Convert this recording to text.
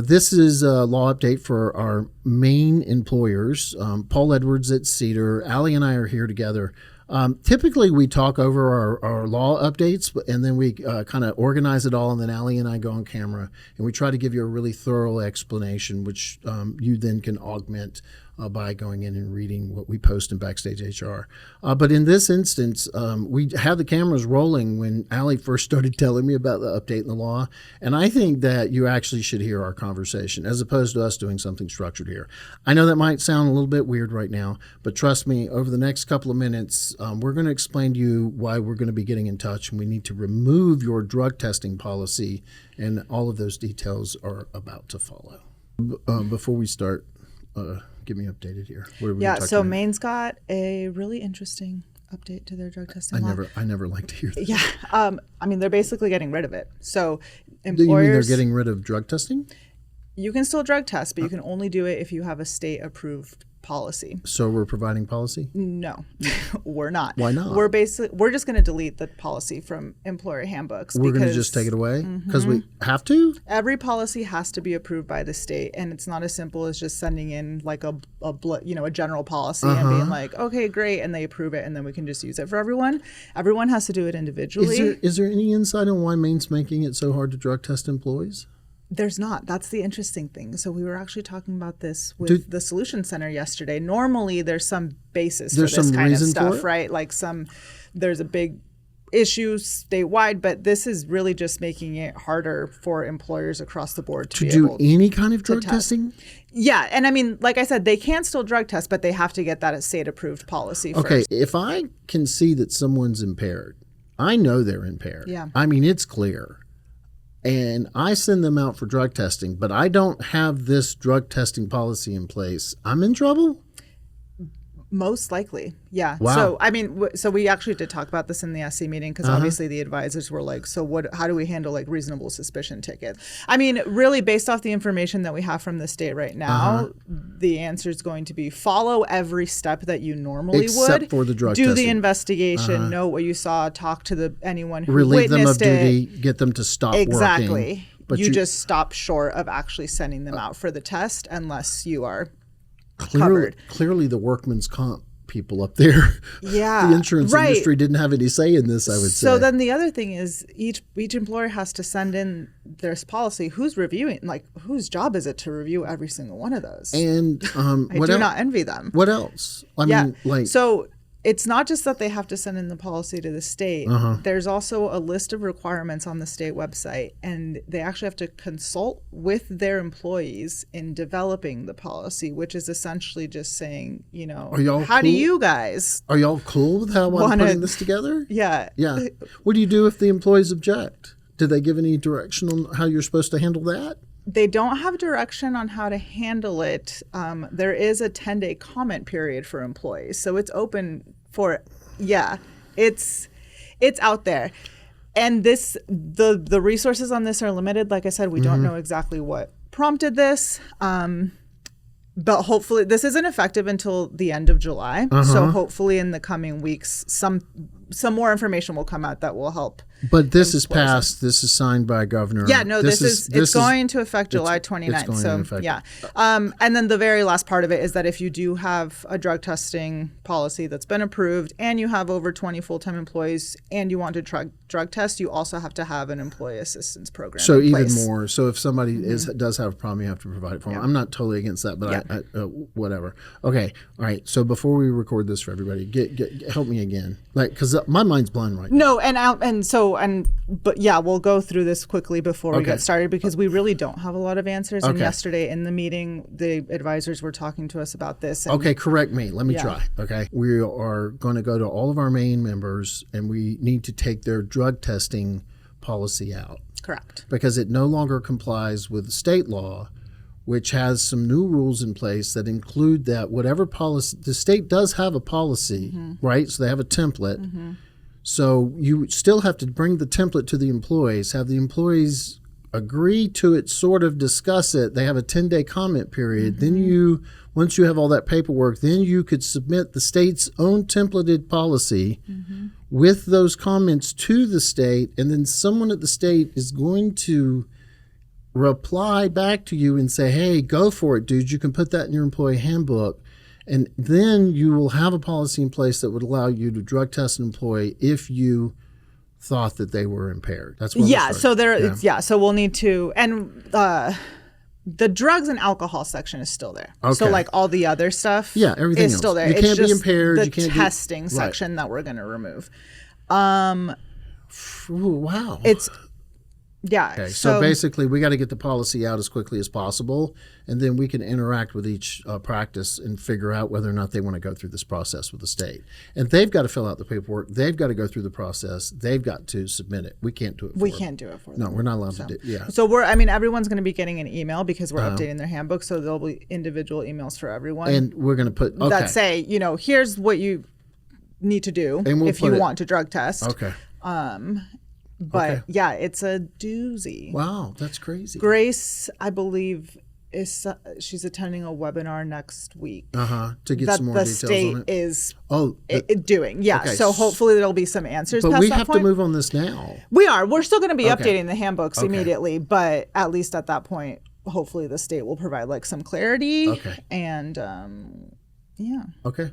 This is a law update for our Maine employers. Paul Edwards at CEDR. Allie and I are here together. Typically, we talk over our law updates, and then we kind of organize it all, and then Allie and I go on camera, and we try to give you a really thorough explanation, which you then can augment by going in and reading what we post in backstageHR. But in this instance, we had the cameras rolling when Allie first started telling me about the update in the law, and I think that you actually should hear our conversation as opposed to us doing something structured here. I know that might sound a little bit weird right now, but trust me, over the next couple of minutes, we're going to explain to you why we're going to be getting in touch, and we need to remove your drug testing policy, and all of those details are about to follow. Before we start, get me updated here. What are we talking so about? Maine's got a really interesting update to their drug testing law. I never like to hear that. Yeah, I mean, they're basically getting rid of it. So employers, Do you mean they're getting rid of drug testing? You can still drug test, but you can only do it if you have a state approved policy. So we're providing policy? No, we're not. Why not? We're just going to delete the policy from employer handbooks. We're going to just take it away because we have to? Every policy has to be approved by the state, and it's not as simple as just sending in like a general policy and being like, okay, great, and they approve it, and then we can just use it for everyone. Everyone has to do it individually. Is there any insight on why Maine's making it so hard to drug test employees? There's not. That's the interesting thing. So we were actually talking about this with the Solution Center yesterday. Normally, there's some basis for this kind of stuff, right? Like there's a big issue statewide, but this is really just making it harder for employers across the board to be do able any kind of drug testing? Yeah, and I mean, like I said, they can still drug test, but they have to get that as state-approved policy first. Okay, if I can see that someone's impaired, I know they're impaired. Yeah. I mean, it's clear. And I send them out for drug testing, but I don't have this drug testing policy in place. I'm in trouble? Most likely, yeah. Wow. So, I mean, so we actually did talk about this in the SC meeting because obviously the advisors were like, so how do we handle like reasonable suspicion tickets? I mean, really based off the information that we have from the state right now, the answer is going to be follow every step that you normally Except would. for the drug do testing. the investigation, know what you saw, talk to anyone who Relieve them of witnessed duty, it. get them to stop Exactly. working. But you just stop short of actually sending them out for the test unless you are covered. Clearly the workman's comp people up there, yeah, the insurance industry didn't have any say in this, I would say. So then the other thing is each employer has to send in their policy. Who's reviewing? Like, whose job is it to review every single one of those? And I do not envy them. What else? I mean, like, so it's not just that they have to send in the policy to the state. There's also a list of requirements on the state website, and they actually have to consult with their employees in developing the policy, which is essentially just saying, how do you guys? Are y'all cool with how I'm putting this together? Yeah. Yeah. What do you do if the employees object? Do they give any direction on how you're supposed to handle that? They don't have direction on how to handle it. There is a 10-day comment period for employees. So it's open for, it's out there. And the resources on this are limited. Like I said, we don't know exactly what prompted this. But hopefully this isn't effective until the end of July. So hopefully in the coming weeks, some more information will come out that will help. But this is passed. This is signed by a governor. Yeah, no, it's going into effect July 29th. So yeah. And then the very last part of it is that if you do have a drug testing policy that's been approved and you have over 20 full-time employees and you want to drug test, you also have to have an employee assistance program. So in even place. more. So if somebody does have a problem, you have to provide it for them. I'm not totally against that, but whatever. Okay. All right. So before we record this for everybody, help me again, like, because my mind's blown right now. No, but we'll go through this quickly before we get started because we really don't have a lot of answers. And yesterday in the meeting, the advisors were talking to us about this. And correct me. Let me try. Okay. We are going to go to all of our Maine members and we need to take their drug testing policy out. Correct. Because it no longer complies with state law, which has some new rules in place that include that whatever policy, the state does have a policy, right? So they have a template. So you still have to bring the template to the employees, have the employees agree to it, sort of discuss it. They have a 10-day comment period. Then once you have all that paperwork, then you could submit the state's own templated policy with those comments to the state. And then someone at the state is going to reply back to you and say, hey, go for it, dude. You can put that in your employee handbook. And then you will have a policy in place that would allow you to drug test an employee if you thought that they were impaired. That's what so we'll need to, and the drugs and alcohol section is still there. Okay. So like all the other stuff everything is else. still there. You It's can't be just impaired. the You can't testing section that we're going to remove. Ooh, wow. It's Okay, so basically, we got to get the policy out as quickly as possible, and then we can interact with each practice and figure out whether or not they want to go through this process with the state. And they've got to fill out the paperwork. They've got to go through the process. They've got to submit it. We can't do it for them. can't do it for them. No, we're not allowed to do it. Yeah. So everyone's going to be getting an email because we're updating their handbook, so there'll be individual emails for everyone. And we're going to put, that say, here's what you need to do if you want to drug test. Okay. But yeah, it's a doozy. Wow, that's crazy. Grace, I believe, she's attending a webinar next week. To get some more details on it. The state is doing. Yeah, Okay. so hopefully there'll be some answers. But past we that have point. to move on this now. We are. We're still going to be updating the handbooks immediately, but at least at that point, hopefully the state will provide like some clarity. Okay. And Okay.